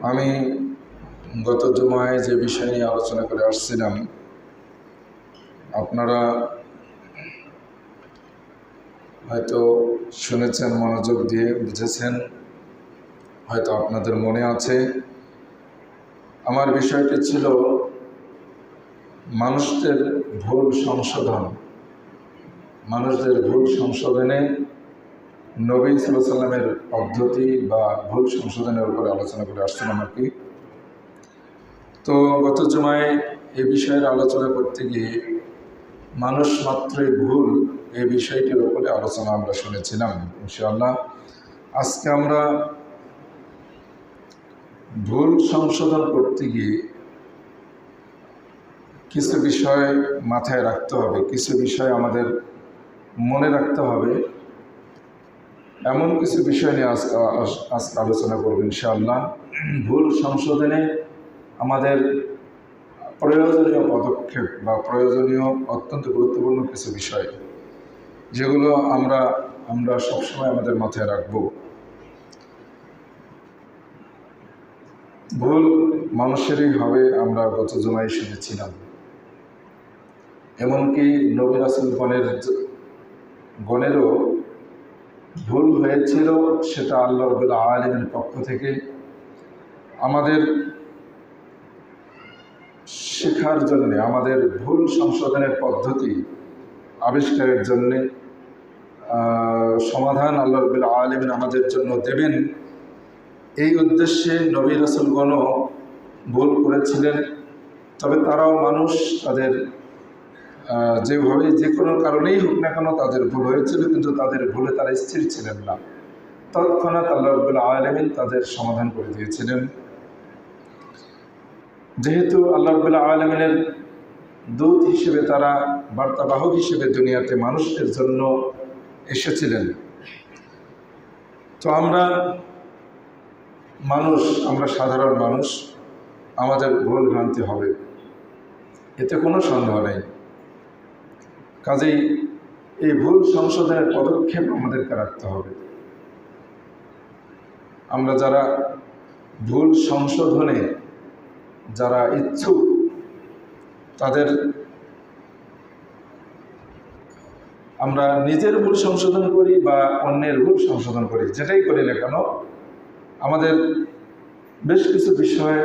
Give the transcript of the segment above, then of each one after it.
আমি গত জুমায় যে বিষয় নিয়ে আলোচনা করে আসছিলাম, আপনারা হয়তো শুনেছেন, মনোযোগ দিয়ে বুঝেছেন, হয়তো আপনাদের মনে আছে। আমার বিষয়টি ছিল মানুষদের ভুল সংশোধন। মানুষদের ভুল সংশোধনে নবী সাল্লাল্লাহু আলাইহি ওয়াসাল্লামের পদ্ধতি বা ভুল সংশোধনের উপরে আলোচনা করে আসছিলাম আর কি। তো গত জুমায় এই বিষয়ের আলোচনা করতে গিয়ে মানুষ মাত্রই ভুল এই বিষয়টির উপরে আলোচনা আমরা শুনেছিলাম। ইনশাআল্লাহ আজকে আমরা ভুল সংশোধন করতে গিয়ে কিছু বিষয় মাথায় রাখতে হবে, কিছু বিষয় আমাদের মনে রাখতে হবে, এমন কিছু বিষয় নিয়ে আজকে আলোচনা করব ইনশাআল্লাহ। ভুল সংশোধনে আমাদের প্রয়োজনীয় পদক্ষেপ বা প্রয়োজনীয় অত্যন্ত গুরুত্বপূর্ণ কিছু বিষয়, যেগুলো আমরা সবসময় আমাদের মাথায় রাখব। ভুল মানুষেরই হবে, আমরা গত জুমায় শুনেছিলাম। এমনকি নবী রাসূল গণেরও ভুল হয়েছিল, সেটা আল্লাহ রাব্বুল আলামিনের পক্ষ থেকে আমাদের শেখার জন্যে, আমাদের ভুল সংশোধনের পদ্ধতি আবিষ্কারের জন্যে, সমাধান আল্লাহ রাব্বুল আলামিন আমাদের জন্য দেবেন, এই উদ্দেশ্যে নবী রাসূলগণও ভুল করেছিলেন। তবে তারাও মানুষ, তাদের যেভাবে যে কোনো কারণেই হোক না কেন তাদের ভুল হয়েছিল, কিন্তু তাদের ভুলে তারা স্থির ছিলেন না। তৎক্ষণাৎ আল্লাহ রাব্বুল আলামিন তাদের সমাধান করে দিয়েছিলেন। যেহেতু আল্লাহ রাব্বুল আলামিনের দূত হিসেবে, তারা বার্তাবাহক হিসেবে দুনিয়াতে মানুষের জন্য এসেছিলেন। তো আমরা সাধারণ মানুষ, আমাদের ভুল ভ্রান্তি হবে, এতে কোনো সন্দেহ নেই। কাজেই এই ভুল সংশোধনের পদক্ষেপ আমাদেরকে রাখতে হবে। আমরা যারা ভুল সংশোধনে যারা ইচ্ছুক, তাদের আমরা নিজের ভুল সংশোধন করি বা অন্যের ভুল সংশোধন করি, যেটাই করি না কেন, আমাদের বেশ কিছু বিষয়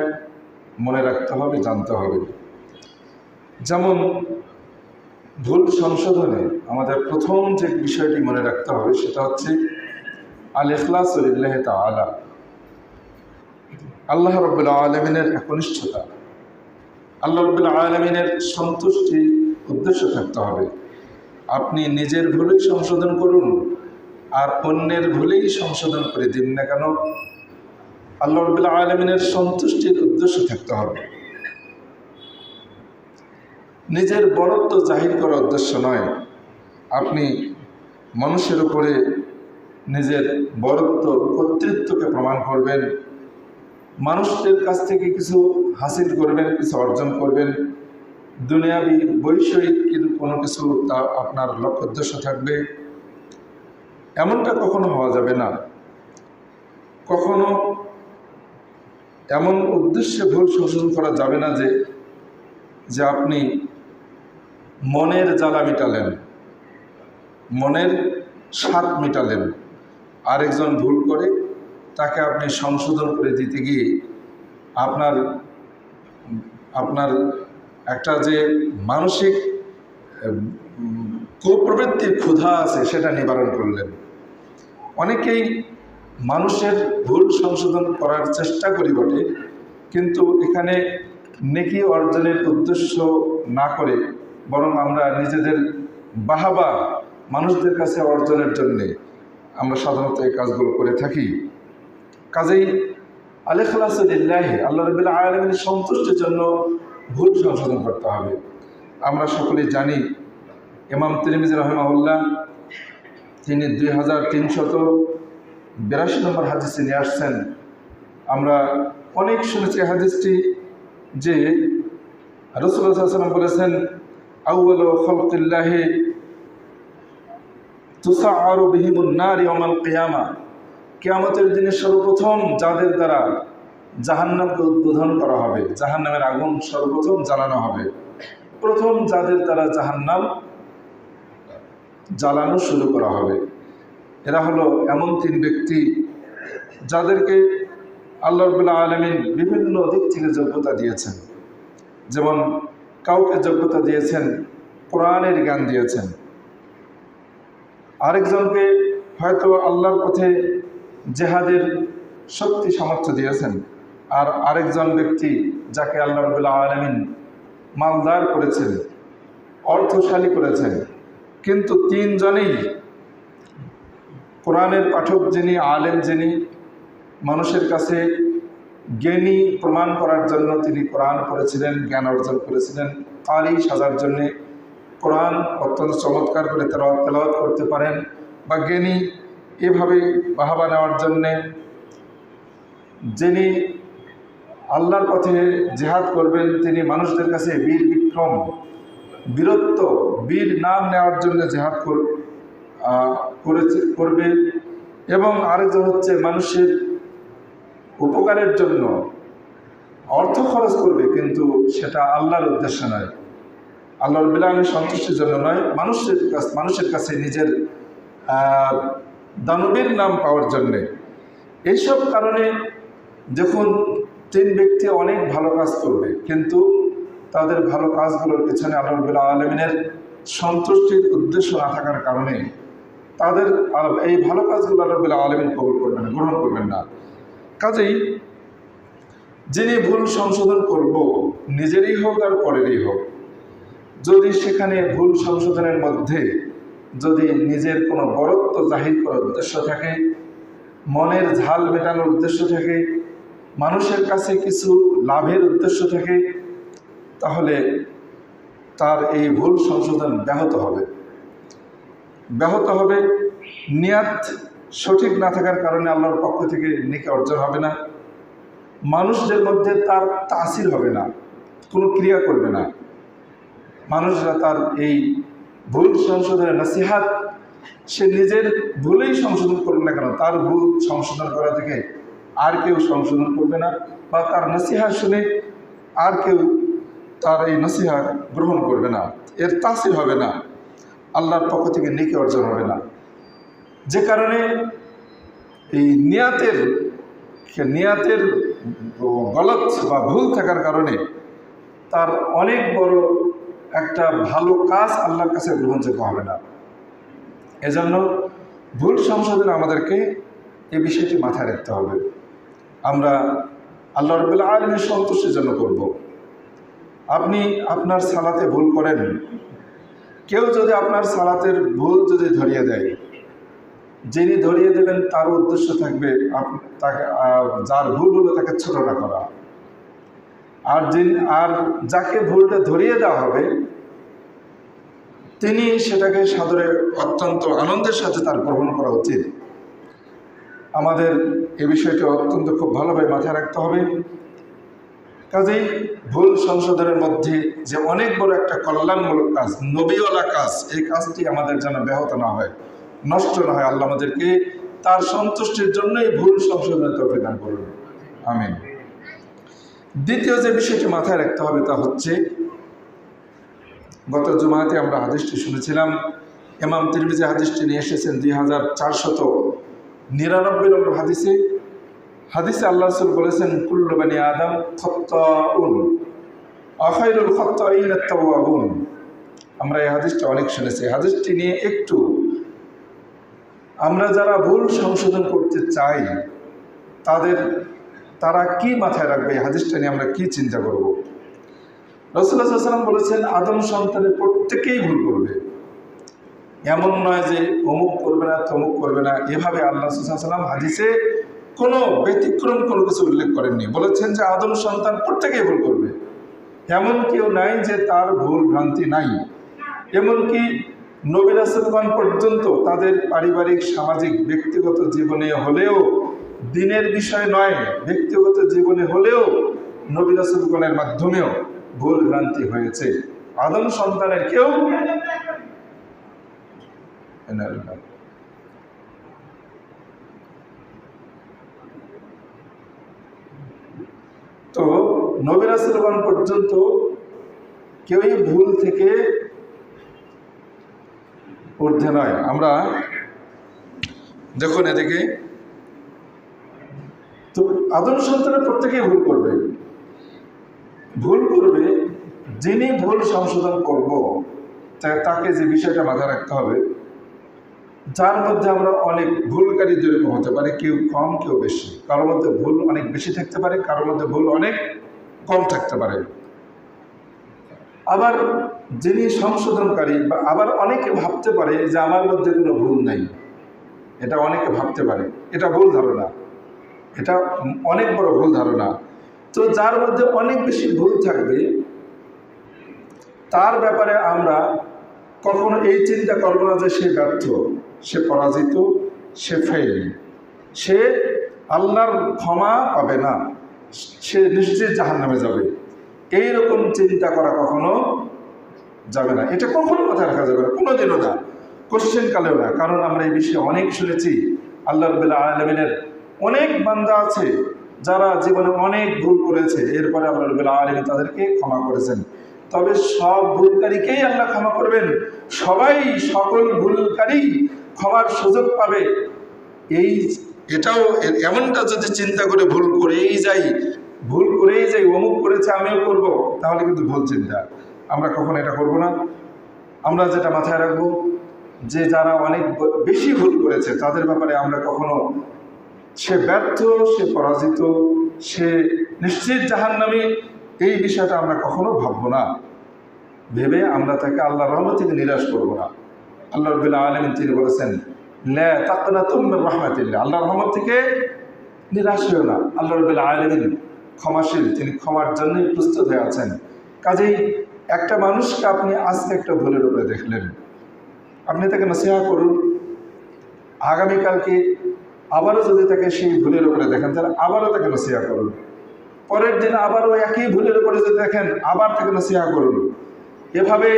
মনে রাখতে হবে, জানতে হবে। যেমন ভুল সংশোধনে আমাদের প্রথম যে বিষয়টি মনে রাখতে হবে, সেটা হচ্ছে আল ইখলাসু লিল্লাহি তাআলা, আল্লাহ রাব্বুল আলামিনের একনিষ্ঠতা, আল্লাহ রাব্বুল আলামিনের সন্তুষ্টি উদ্দেশ্য থাকতে হবে। আপনি নিজের ভুলেই সংশোধন করুন আর অন্যের ভুলেই সংশোধন করে দিন না কেন, আল্লাহ রাব্বুল আলামিনের সন্তুষ্টির উদ্দেশ্য থাকতে হবে। নিজের বড়ত্ব জাহির করার উদ্দেশ্য নয়। আপনি মানুষের উপরে নিজের বড়ত্ব, কর্তৃত্বকে প্রমাণ করবেন, মানুষদের কাছ থেকে কিছু হাসিল করবেন, কিছু অর্জন করবেন, দুনিয়াবি বৈষয়িক কোনো কিছু তা আপনার লক্ষ্য উদ্দেশ্য থাকবে, এমনটা কখনো হওয়া যাবে না। কখনো এমন উদ্দেশ্যে ভুল সংশোধন করা যাবে না যে আপনি মনের জ্বালা মিটালেন, মনের স্বাদ মিটালেন, আরেকজন ভুল করে তাকে আপনি সংশোধন করে দিতে গিয়ে আপনার একটা যে মানসিক কুপ্রবৃত্তির ক্ষুধা আছে, সেটা নিবারণ করলেন। অনেকেই মানুষের ভুল সংশোধন করার চেষ্টা করি বটে, কিন্তু এখানে নেকি অর্জনের উদ্দেশ্য না করে বরং আমরা নিজেদের বাহাবা মানুষদের কাছে অর্জনের জন্যে আমরা সাধারণত এই কাজগুলো করে থাকি। কাজেই আল ইখলাসু লিল্লাহি, আল্লাহ রাব্বুল আলামিনের সন্তুষ্টির জন্য ভুল সংশোধন করতে হবে। আমরা সকলেই জানি, ইমাম তিরমিজি রাহিমাহুল্লাহ তিনি 2382 নম্বর হাদিসে নিয়ে আসছেন। আমরা অনেক শুনেছি হাদিসটি, যে রাসূলুল্লাহ সাল্লাল্লাহু আলাইহি ওয়াসাল্লাম বলেছেন, আউয়ালু খালকিল্লাহি তুসাআরু বিহিমুন নার ইয়াউমাল কিয়ামা, কিয়ামতের দিনে সর্বপ্রথম যাদের দ্বারা জাহান্নামকে উদ্বোধন করা হবে, জাহান্নামের আগুন সর্বপ্রথম জ্বালানো হবে। প্রথম যাদের দ্বারা জাহান্নাম জ্বালানো শুরু করা হবে এরা হলো এমন 3 ব্যক্তি যাদেরকে আল্লাহ রাব্বুল আলামিন বিভিন্ন দিক থেকে যোগ্যতা দিয়েছেন। যেমন কাউকে যোগ্যতা দিয়েছেন কোরআনের জ্ঞান দিয়েছেন, আরেকজনকে হয়তো আল্লাহর পথে জেহাদের শক্তি সামর্থ্য দিয়েছেন, আর আরেকজন ব্যক্তি যাকে আল্লাহ রাব্বুল আলামিন মালদার করেছেন, অর্থশালী করেছেন, কিন্তু 3 জনেই কোরআনের পাঠক যিনি, আলেম যিনি, মানুষের কাছে জ্ঞানী প্রমাণ করার জন্য তিনি কোরআন পড়েছিলেন, জ্ঞান অর্জন করেছিলেন, কারি সাজার জন্যে কোরআন অত্যন্ত চমৎকার করে তেলাওয়াত করতে পারেন, বা জ্ঞানী এভাবে বাহাবা নেওয়ার জন্যে যিনি আল্লাহর পথে জিহাদ করবেন, তিনি মানুষদের কাছে বীর বিক্রম, বীরত্ব, বীর নাম নেওয়ার জন্য জিহাদ করবে। এবং আরেকজন হচ্ছে মানুষের উপকারের জন্য অর্থ খরচ করবে, কিন্তু সেটা আল্লাহর উদ্দেশ্য নয়, আল্লাহর রাব্বুল আলামিনের সন্তুষ্টির জন্য নয়, মানুষের কাছে নিজের দানবীর নাম পাওয়ার জন্যে। এইসব কারণে যখন 3 ব্যক্তি অনেক ভালো কাজ করবে, কিন্তু তাদের ভালো কাজগুলোর পেছনে আল্লাহ রাব্বুল আলামিনের সন্তুষ্টির উদ্দেশ্য না থাকার কারণে তাদের এই ভালো কাজগুলো আল্লাহ রাব্বুল আলামিন কবুল করবেন না, গ্রহণ করবেন না। কাজেই যিনি ভুল সংশোধন করব, নিজেরই হোক আর পরেরই হোক, যদি সেখানে ভুল সংশোধনের মধ্যে যদি নিজের কোনো বরত্ব জাহির করার উদ্দেশ্য থাকে, মনের ঝাল মেটানোর উদ্দেশ্য থাকে, মানুষের কাছে কিছু লাভের উদ্দেশ্য থাকে, তাহলে তার এই ভুল সংশোধন ব্যাহত হবে। নিয়াত সঠিক না থাকার কারণে আল্লাহর পক্ষ থেকে নেকি অর্জন হবে না, মানুষদের মধ্যে তার তাসির হবে না, কোনো ক্রিয়া করবে না, মানুষরা তার এই ভুল সংশোধনের নসিহাত সে নিজের ভুলেই সংশোধন করবে না কেন, তার ভুল সংশোধন করা থেকে আর কেউ সংশোধন করবে না, বা তার নসিহাত শুনে আর কেউ তার এই নসিহাত গ্রহণ করবে না, এর তাসির হবে না, আল্লাহর পক্ষ থেকে নেকি অর্জন হবে না। যে কারণে এই নিয়াতের গলত বা ভুল থাকার কারণে তার অনেক বড় একটা ভালো কাজ আল্লাহর কাছে গ্রহণযোগ্য হবে না। এজন্য ভুল সংশোধনে আমাদেরকে এই বিষয়টি মাথায় রাখতে হবে। আমরা আল্লাহ রাব্বুল আলামিনের সন্তুষ্টির জন্য করব। আপনি আপনার সালাতে ভুল করেন, কেউ যদি আপনার সালাতের ভুল যদি ধরিয়ে দেয়, যিনি ধরিয়ে দেবেন তার উদ্দেশ্য থাকবে তাকে, যার ভুল হলো তাকে ছোটটা করা, আর যাকে ভুলটা ধরিয়ে দেওয়া হবে তিনি সেটাকে সাদরে অত্যন্ত আনন্দের সাথে তার গ্রহণ করা উচিত। আমাদের এ বিষয়টি অত্যন্ত খুব ভালোভাবে মাথায় রাখতে হবে। কাজেই ভুল সংশোধনের মধ্যে যে অনেক বড় একটা কল্যাণমূলক কাজ, নবীওয়ালা কাজ, এই কাজটি আমাদের যেন ব্যাহত না হয়, নষ্ট না হয়। আল্লাহ আমাদেরকে তার সন্তুষ্টির জন্যই ভুল সংশোধনের তৌফিক দান করুন, আমিন। দ্বিতীয় যে বিষয়টি মাথায় রাখতে হবে তা হচ্ছে, গত জুমাতে আমরা হাদিসটি শুনেছিলাম, ইমাম তিরমিজি হাদিসটি নিয়ে এসেছেন 2499 নম্বর হাদিসে আল্লাহ রাসূল বলেছেন, কুল্লু বানি আদম খাত্তাউন ওয়া খায়রুল খাত্তাইনা আত-তাওয়াবুন। আমরা এই হাদিসটা অনেক শুনেছি। হাদিসটি নিয়ে একটু আমরা যারা ভুল সংশোধন করতে চাই তারা কি মাথায় রাখবে, এই হাদিসটা নিয়ে আমরা কি চিন্তা করব। রাসূলুল্লাহ সাল্লাল্লাহু আলাইহি ওয়াসাল্লাম বলেছেন, আদম সন্তানের প্রত্যেকেই ভুল করবে, এমন নয় যে অমুক করবে না তমুক করবে না, এভাবে আল্লাহ রাসূল সাল্লাল্লাহু আলাইহি ওয়াসাল্লাম হাদিসে কোনো ব্যতিক্রম কোনো কিছু উল্লেখ করেননি। বলেছেন যে আদম সন্তান প্রত্যেকেই ভুল করবে, এমন কেউ নাই যে তার ভুল ভ্রান্তি নাই। এমনকি নবী রাসূলগণ পর্যন্ত তাদের পারিবারিক, সামাজিক, ব্যক্তিগত জীবনে হলেও, দিনের বিষয় নয়, ব্যক্তিগত জীবনে হলেও নবী রাসূলগণের মাধ্যমেও ভুল ভ্রান্তি হয়েছে। আদম সন্তানের কেউ নবী রাসূলগণ পর্যন্ত কেউই ভুল থেকে ঊর্ধ্বে নয়। আমরা দেখুন এদিকে তো আদম সন্তানের প্রত্যেকেই ভুল করবে, যিনি ভুল সংশোধন করব তাকে যে বিষয়টা মাথায় রাখতে হবে, যার মধ্যে আমরা অনেক ভুলকারী জড়িত হতে পারে, কেউ কম কেউ বেশি, কারোর মধ্যে ভুল অনেক বেশি থাকতে পারে, কারোর মধ্যে ভুল অনেক কম থাকতে পারে। আবার যিনি সংশোধনকারী, বা আবার অনেকে ভাবতে পারে যে আমার মধ্যে কোনো ভুল নাই, এটা অনেকে ভাবতে পারে, এটা ভুল ধারণা, এটা অনেক বড় ভুল ধারণা। তো যার মধ্যে অনেক বেশি ভুল থাকবে তার ব্যাপারে আমরা কখনো এই চিন্তা করবো না যে সে ব্যর্থ, সে পরাজিত, সে ফেল, সে আল্লাহর ক্ষমা পাবে না, সে নিশ্চিত জাহান্নামে যাবে, এইরকম চিন্তা করা কখনো যাবে না। এটা কখনো মাথায় রাখা যাবে না, কোনোদিনও না, কোশ্চেন কালেও না। কারণ আমরা এই বিষয়ে অনেক শুনেছি, আল্লাহ রাব্বুল আলামিনের অনেক বান্দা আছে যারা জীবনে অনেক ভুল করেছে, এরপরে আল্লাহ রাব্বুল আলামিন তাদেরকে ক্ষমা করেছেন। তবে সব ভুলকারীকেই আল্লাহ ক্ষমা করবেন, সবাই সকল ভুলকারী ক্ষমার সুযোগ পাবে। এটাও এমনটা যদি চিন্তা করে ভুল করেই যাই অমুক করেছে আমিও করব, তাহলে কিন্তু ভুল চিন্তা। আমরা কখনো এটা করব না। আমরা যেটা মাথায় রাখবো যে যারা অনেক বেশি ভুল করেছে তাদের ব্যাপারে আমরা কখনো সে ব্যর্থ, সে পরাজিত, সে নিশ্চিত জাহান্নামী, এই বিষয়টা আমরা কখনো ভাববো না। ভেবে আমরা তাকে আল্লাহর রহমত থেকে নিরাশ করবো না। আল্লাহ রাব্বুল আলামিন তিনি বলেছেন, লা তাকনাতু মির রাহমাতিল্লাহ, আল্লাহর রহমত থেকে নিরাশ হও না। আল্লাহ রাব্বুল আলামিন ক্ষমাশীল, তিনি ক্ষমার জন্যই প্রস্তুত হয়ে আছেন। কাজেই একটা মানুষকে আপনি আজকে একটা ভুলের উপরে দেখলেন, আপনি তাকে নসিহত করুন। আগামীকালকে আবারও যদি তাকে সেই ভুলের উপরে দেখেন তাহলে আবারও তাকে নসিহত করুন। পরের দিন আবারও একই ভুলের উপরে যদি দেখেন আবার তাকে নসিহত করুন। এভাবে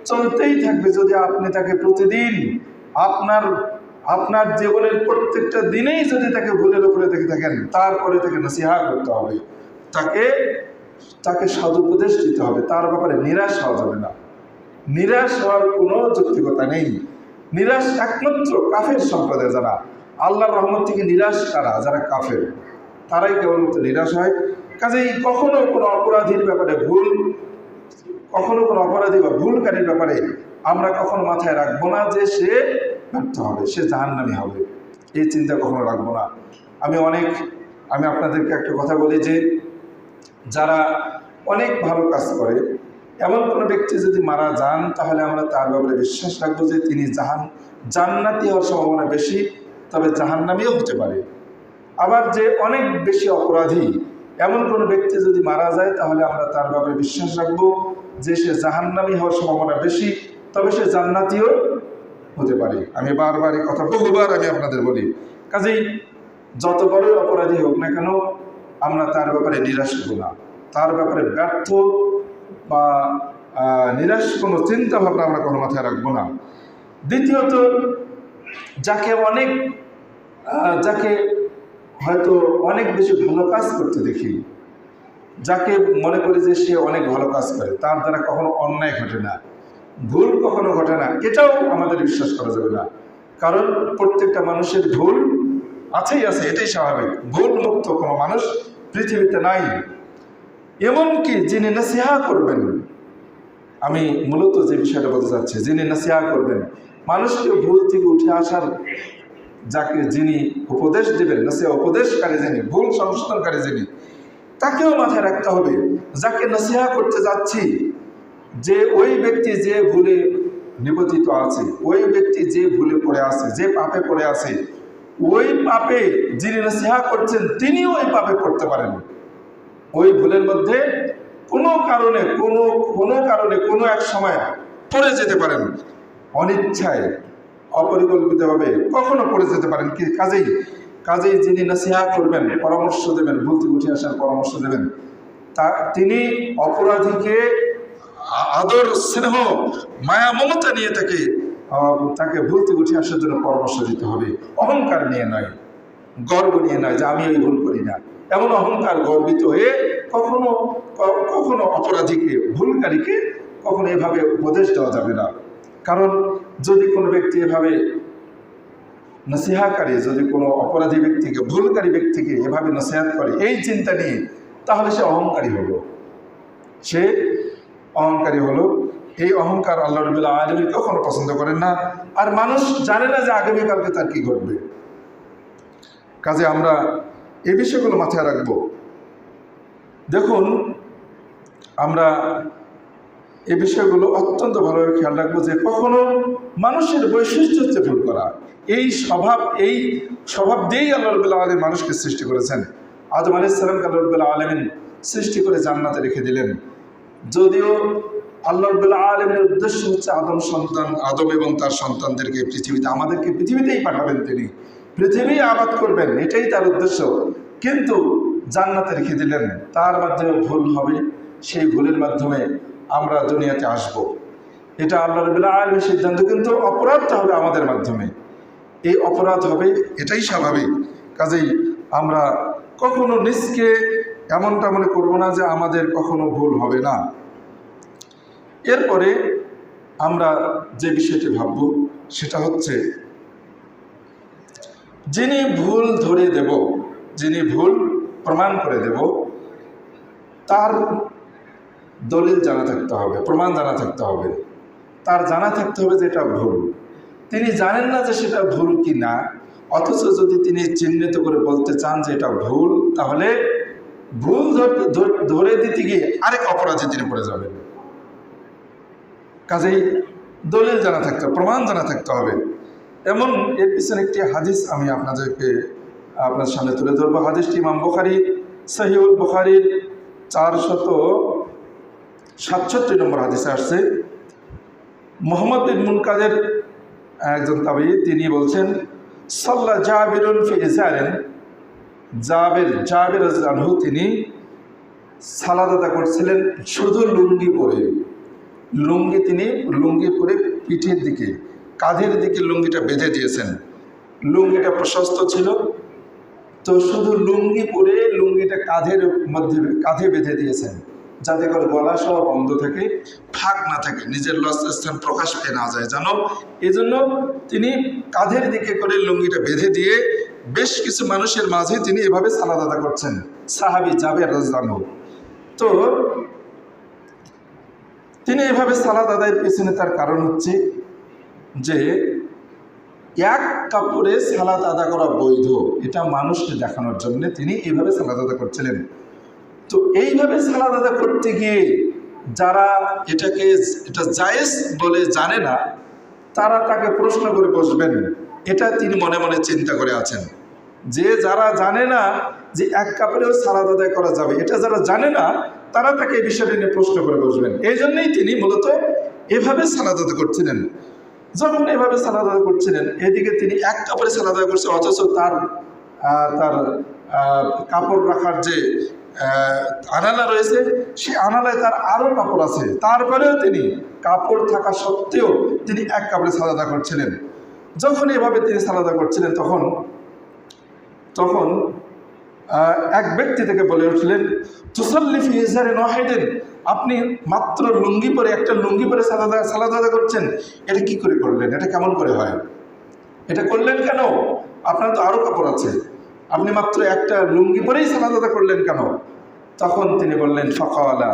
চলতেই থাকবে যদি আপনি তাকে প্রতিদিন আপনার জীবনের প্রত্যেকটা দিনেই যদি তাকে ভুলের উপরে দেখে থাকেন, তারপরে তাকে নসিহত করতে হবে, তাকে সদুপদেশ দিতে হবে, তার ব্যাপারে নিরাশ হওয়া যাবে না। নিরাশ হওয়ার কোনো যৌক্তিকতা নেই। নিরাশ একমাত্র কাফের সম্প্রদায়, যারা আল্লাহর রহমত থেকে নিরাশ, যারা কাফের, তারাই কেবলমাত্র নিরাশ হয়। কাজেই কখনো কোনো অপরাধীর ব্যাপারে কখনো কোনো অপরাধী বা ভুলকারীর ব্যাপারে আমরা কখনো মাথায় রাখবো না যে সে ব্যর্থ হবে, সে জাহান্নামী হবে, এই চিন্তা কখনো রাখবো না। আমি আপনাদেরকে একটা কথা বলি যে যারা অনেক ভালো কাজ করে এমন কোনো ব্যক্তি যদি মারা যান তাহলে আমরা তার ব্যাপারে বিশ্বাস রাখবো যে তিনি জান্নাতি হওয়ার সম্ভাবনা বেশি, তবে জাহান্নামীও হতে পারে। আবার যে অনেক বেশি অপরাধী এমন কোনো ব্যক্তি যদি মারা যায় তাহলে আমরা তার ব্যাপারে বিশ্বাস রাখবো যে সে জাহান্নামী হওয়ার সম্ভাবনা বেশি, তবে সে জান্নাতিও হতে পারে। আমি বারবার এই কথা বহুবার আমি আপনাদের বলি। কাজেই যত বড়ই অপরাধী হোক না কেন আমরা তার ব্যাপারে নিরাশ হব না, তার ব্যাপারে ব্যর্থ বা নিরাশ কোনো চিন্তা ভাবনা আমরা কোনো মাথায় রাখবো না। দ্বিতীয়ত, যাকে হয়তো অনেক বেশি ভালো কাজ করতে দেখি, যাকে মনে করি যে সে অনেক ভালো কাজ করে, তার দ্বারা কখনো অন্যায় ঘটে না, ভুল কখনো ঘটে না, এটাও আমাদের বিশ্বাস করা যাবে না। কারণ প্রত্যেকটা মানুষের ভুল আছে, এটাই স্বাভাবিক। ভুল মুক্ত কোনো মানুষ পৃথিবীতে নাই। এমনকি যিনি নসিহত করবেন, আমি মূলত যে বিষয়টা বলতে চাচ্ছি, যিনি নসিহত করবেন, মানুষকে ভুল থেকে উঠে আসার যিনি উপদেশ দেবেন, নসিহত উপদেশকারী যিনি, ভুল সংশোধনকারী যিনি, তাকেও মাথায় রাখতে হবে। যাকে নসিহত করতে যাচ্ছি, যে ওই ব্যক্তি যে ভুলে নিপতিত আছে, ওই ব্যক্তি যে ভুলে পড়ে আছে, যে পাপে পড়ে আছে, ওই পাপে যিনি নসিহত করছেন তিনিও ওই পাপে পড়তে পারেন। ওই ভুলের মধ্যে কোনো কারণে কোনো এক সময় পড়ে যেতে পারেন, অনিচ্ছায় অপরিকল্পিতভাবে কখনো পড়ে যেতে পারেন। কাজেই যিনি নসিহত করবেন, পরামর্শ দেবেন, ভুল থেকে উঠে আসার পরামর্শ দেবেন, তিনি অপরাধীকে আদর, স্নেহ, মায়া, মমতা নিয়ে তাকে ভুল থেকে উঠে আসার জন্য পরামর্শ দিতে হবে। অহংকার নিয়ে নয়, গর্ব নিয়ে নয় যে আমি ওই ভুল করি না, এমন অহংকার গর্বিত হয়ে কখনো কখনো অপরাধীকে, ভুলকারীকে কখনো এভাবে উপদেশ দেওয়া যাবে না। কারণ যদি কোনো ব্যক্তি এভাবে নসিহাকারী, যদি কোনো অপরাধী ব্যক্তিকে, ভুলকারী ব্যক্তিকে এভাবে নসিহাত করে এই চিন্তা নিয়ে, তাহলে সে অহংকারী হলো, সে অহংকারী হলো। এই অহংকার আল্লাহ রাব্বুল আলামিন কখনো পছন্দ করেন না। আর মানুষ জানে না যে আগামীকালকে তার কি ঘটবে। কাজে আমরা এই বিষয়গুলো মাথায় রাখবো। দেখুন, আমরা এই বিষয়গুলো অত্যন্ত ভালোভাবে খেয়াল রাখবো যে কখনো মানুষের বৈশিষ্ট্য হচ্ছে ভুল করা। এই স্বভাব দিয়েই আল্লাহ রাব্বুল আলামিন মানুষকে সৃষ্টি করেছেন। আদম আলাইহিস সালামকে আল্লাহ রাব্বুল আলামিন সৃষ্টি করে জান্নাতে রেখে দিলেন। যদিও আল্লাহ রাব্বুল আলামিনের উদ্দেশ্য হচ্ছে আদম এবং তার সন্তানদেরকে পৃথিবীতে, আমাদেরকে পৃথিবীতেই পাঠাবেন, তিনি পৃথিবী আবাদ করবেন, এটাই তার উদ্দেশ্য। কিন্তু জান্নাতে রেখে দিলেন, তার মাধ্যমে ভুল হবে, সেই ভুলের মাধ্যমে আমরা দুনিয়াতে আসব। এটা আল্লাহ রাব্বুল আলামিনের সিদ্ধান্ত, কিন্তু অপরাধটা হবে আমাদের মাধ্যমে। এই অপরাধ হবে, এটাই স্বাভাবিক। কাজেই আমরা কখনো নিজকে এমনটা মনে করব না যে আমাদের কখনো ভুল হবে না। এরপরে আমরা যে বিষয়টি ভাবব সেটা হচ্ছে, যিনি ভুল ধরে দেব, যিনি ভুল প্রমাণ করে দেব, তার দলিল জানা থাকতে হবে, প্রমাণ জানা থাকতে হবে, তার জানা থাকতে হবে যে এটা ভুল। তিনি জানেন না যে সেটা ভুল কি না, অথচ যদি তিনি চিহ্নিত করে বলতে চান যে এটা ভুল, তাহলে ভুল ধরে দিতে গিয়ে আরেক অপরাধে তিনি পড়ে যাবেন। কাজেই দলিল জানা থাকতে হবে, প্রমাণ জানা থাকতে হবে। এমন এর পিছনে একটি হাদিস আমি আপনার সামনে তুলে ধরবো। হাদিসটি ইমাম বুখারী সহিহুল বুখারীর 467 নম্বর হাদিসে আসছে। মুহাম্মদ বিন মুনকাদের একজন তাবঈ, তিনি বলছেন, সাল্লা জাবিরুন ফি ইজারিন, জাবির রাদিয়াল্লাহু আনহু তিনি সালাত আদা করছিলেন শুধু লুঙ্গি পরে। তিনি লুঙ্গি পরে পিঠের দিকে, কাঁধের দিকে লুঙ্গিটা বেঁধে দিয়েছেন। লুঙ্গিটা প্রশস্ত ছিল, তো শুধু লুঙ্গি পরে লুঙ্গিটা কাঁধে বেঁধে দিয়েছেন, যাতে করে গলা সহ বন্ধ থাকে, ফাঁক না থাকে, নিজের লজ্জাস্থান প্রকাশ পেয়ে না যায় যেন। এই জন্য তিনি কাঁধের দিকে করে লুঙ্গিটা বেঁধে দিয়ে বেশ কিছু মানুষের মাঝে তিনি এভাবে সালাত আদা করছেন, সাহাবী জাবের রাদিয়াল্লাহু আনহু। তো তিনি এভাবে সালাত আদায়ের পেছনে তার কারণ হচ্ছে যে এক কাপড়ে সালাত আদা করা বৈধ, এটা মানুষকে দেখানোর জন্য তিনি এইভাবে সালাত আদা করছিলেন। তো এইভাবে সালাত আদা করতে গিয়ে যারা এটা জায়েজ বলে জানে না, তারা তাকে প্রশ্ন করে বসবেন, এটা তিনি মনে মনে চিন্তা করে আছেন। যে যারা জানে না যে এক কাপড়েও সালাত আদায় করা যাবে, এটা যারা জানে না, তারা তাকে এই বিষয়টা নিয়ে প্রশ্ন করে বসবেন। এই জন্যই তিনি মূলত এভাবে সালাত আদায় করছিলেন। যখন এভাবে সালাত আদায় করছিলেন, এদিকে তিনি এক কাপড়ে সালাত আদায় করছেন, অথচ তার কাপড় রাখার যে আনালা রয়েছে, সেই আনালায় তার আরও কাপড় আছে, তারপরেও তিনি কাপড় থাকা সত্ত্বেও তিনি এক কাপড়ে সালাত আদায় করছিলেন। যখন এভাবে তিনি সালাত আদায় করছিলেন, তখন এক ব্যক্তি থেকে বলে উঠলেন, তুসাল্লি ফি ইজারিন ওয়াহিদিন, আপনি মাত্র লুঙ্গি পরে, একটা লুঙ্গি পরে সালাত আদায় করছেন, এটা কি করে করলেন? এটা কেমন করে হয়? এটা করলেন কেন? আপনার তো আরও কাপড় আছে, আপনি মাত্র একটা লুঙ্গি পরেই সালাত আদায় করলেন কেন? তখন তিনি বললেন, ফাকালা,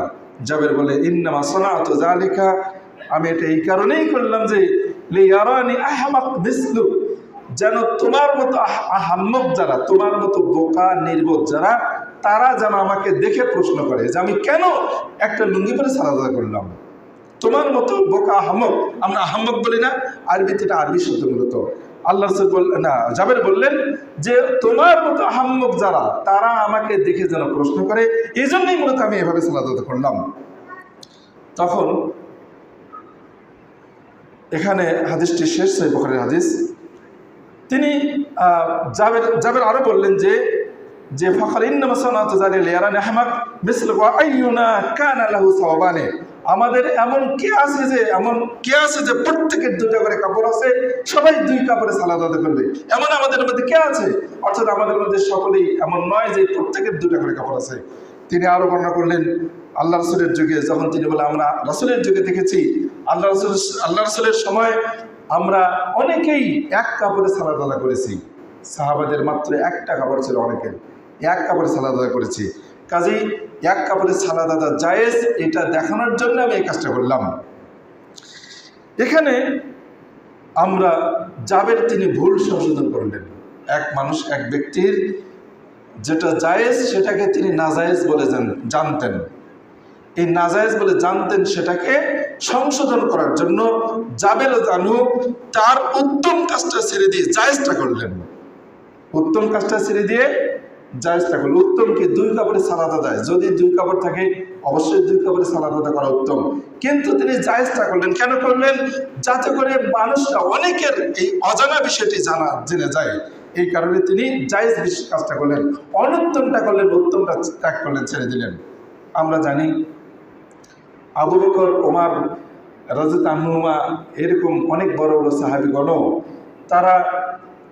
জাবের বলে, ইন্নামা সানাতু যালিকা, আমি এটা এই কারণেই করলাম যে লিয়ারানি আহমাক মিসলুক, যেন তোমার মতো আহাম্মক যারা, তোমার মতো বোকা নির্বোধ যারা, তারা যেন আমাকে দেখে প্রশ্ন করে যে আমি কেন একটা লুঙ্গি পরে সালাত আদায় করলাম। তোমার মতো বোকা আহাম্মক, আমরা আহাম্মক বলি না, আরবিতে এটা আরবি শব্দ মূলত। আল্লাহ জাবের বললেন যে তোমার মতো আহাম্মক যারা, তারা আমাকে দেখে যেন প্রশ্ন করে, এই জন্যই মূলত আমি এভাবে সালাত আদায় করলাম। তখন এখানে হাদিসটি শেষ, সহিহ বুখারীর হাদিস। তিনি জাবের আরো বললেন যে ফাকাল ইন্নামা সানাতু যালিকা লিয়ারানি আহমাক মিসলু ওয়া আইয়ুনা কানা লাহু সাওবানে, আমাদের এমন কে আছে যে প্রত্যেকের দুইটা করে কাপড় আছে, সবাই দুই কাপড়ে সালাত আদায় করবে, এমন আমাদের মধ্যে কে আছে? অর্থাৎ আমাদের মধ্যে সকলেই এমন নয় যে প্রত্যেকের দুইটা করে কাপড় আছে। তিনি আরো বর্ণনা করলেন আল্লাহ রসুলের যুগে, যখন তিনি বলে আমরা রসুলের যুগে দেখেছি আল্লাহ রসুলের সময় আমরা অনেকেই এক কাপড়ে সালাত আদায় করেছি। সাহাবাদের মাত্র একটা কাপড় ছিল, অনেকের এক কাপড়ে সালাত আদায় করেছি। কাজেই এক কাপড়ে সালাত আদায় জায়েজ, এটা দেখানোর জন্য আমি এই কাজটা করলাম। এখানে আমরা জাবের তিনি ভুল সংশোধন করলেন। এক ব্যক্তির যেটা জায়েজ সেটাকে তিনি নাজায়েজ বলে জানতেন, এই নাজায়েজ বলে জানতেন, সেটাকে সংশোধন করার জন্য জাবের জানু তার উত্তম কাজটা ছেড়ে দিয়ে জায়েজটা করলেন। উত্তম কাজটা ছেড়ে দিয়ে জায়েজটা করলেন। উত্তম কি? দুই কাপড়ে সালাত আদায়, যদি দুই কাপড় থাকে অবশ্যই দুই কাপড়ে সালাত আদায় করা উত্তম, কিন্তু তিনি জায়েজটা করলেন। কেন করলেন? যাতে করে মানুষরা অনেকের এই অজানা বিষয়টি জেনে যায়, এই কারণে তিনি জায়েজ কাজটা করলেন। অনুত্তমটা করলেন, উত্তমটা ত্যাগ করলেন, ছেড়ে দিলেন। আমরা জানি আবু বকর, ওমর রাদিয়াল্লাহু আনহুমা, এরকম অনেক বড় বড় সাহাবীগণ, তারা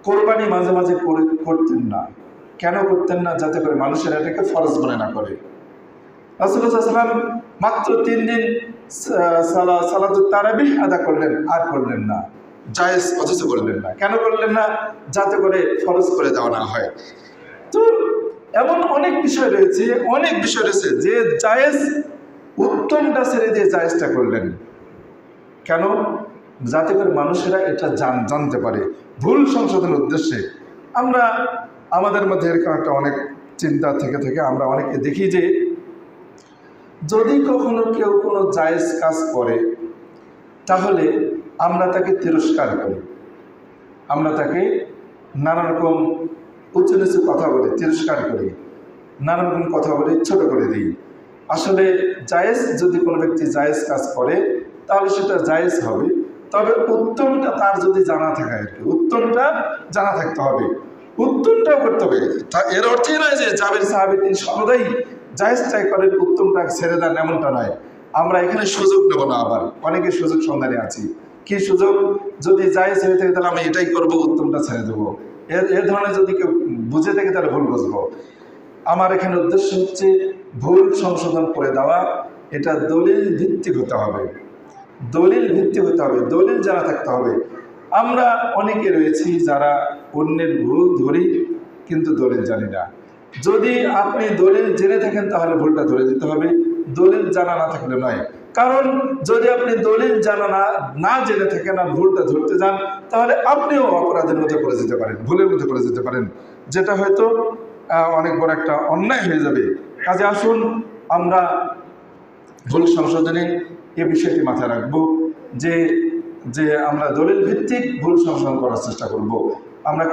কোরবানি মাঝে মাঝে করতেন না। কেন করতেন না? যাতে করে মানুষের এটাকে ফরজ মনে না করে। রাসূলুল্লাহ সাল্লাল্লাহু আলাইহি ওয়াসাল্লাম মাত্র 3 দিন সালাতুত তারাবিহ আদা করলেন, আর করলেন না। জায়েজ অথচ করলেন না। কেন করলেন না? যাতে করে ফরজ করে দেওয়া না হয়। তো এমন অনেক বিষয় রয়েছে যে জায়েজ, উত্তমটা ছেড়ে দিয়ে জায়েজটা করলেন। কেন? যাতে করে মানুষেরা এটা জানতে পারে, ভুল সংশোধনের উদ্দেশ্যে। আমরা আমাদের মধ্যে এরকম একটা অনেক চিন্তা থেকে আমরা অনেকে দেখি যে যদি কখনো কেউ কোনো জায়েজ কাজ করে তাহলে আমরা তাকে তিরস্কার করি, আমরা তাকে নানা রকম উঁচু নিচু কথা বলি, তিরস্কার করি, নানা রকম কথা বলি, ছোট করে দিই। আসলে জায়েজ, যদি কোনো ব্যক্তি জায়েজ কাজ করে তাহলে সেটা জায়েজ হবে, তবে উত্তমটা তার যদি জানা থাকে, আর কি উত্তমটা জানা থাকতে হবে, উত্তমটাও করতে হবে। এর অর্থই নয় যে জাবের সাহাবী তিনি সর্বদাই জায়েজটাই করেন, উত্তমটা ছেড়ে দেন, এমনটা নয়। আমরা এখানে সুযোগ নেব না। আবার অনেকে সুযোগ সন্ধানে আছি। কি সুযোগ? যদি জায়েজ হয়ে থাকে তাহলে আমি এটাই করবো, উত্তমটা ছেড়ে দেবো। এর ধরনের যদি কেউ বুঝে থাকে তাহলে ভুল বুঝবো। আমার এখানে উদ্দেশ্য হচ্ছে ভুল সংশোধন করে দেওয়া। এটা দলিল ভিত্তিক হতে হবে, দলিল ভিত্তিক হতে হবে, দলিল জানা থাকতে হবে। আমরা অনেকে রয়েছি যারা অন্যের ভুল ধরি কিন্তু দলিল জানি না। যদি আপনি দলিল জেনে থাকেন তাহলে ভুলটা ধরে দিতে হবে, দলিল জানা না থাকলে নয়। কারণ যদি আপনি দলিল জানা না জেনে থাকেন আর ভুলটা ধরতে যান, তাহলে আপনিও অপরাধের মধ্যে পড়ে যেতে পারেন, ভুলের মধ্যে পড়ে যেতে পারেন, যেটা হয়তো অনেক বড় একটা অন্যায় হয়ে যাবে। কাজে আসুন আমরা ভুল সংশোধনে এ বিষয়টি মাথায় রাখবো যে আমরা দলিল ভিত্তিক ভুল সংশোধন করার চেষ্টা করব। আমরা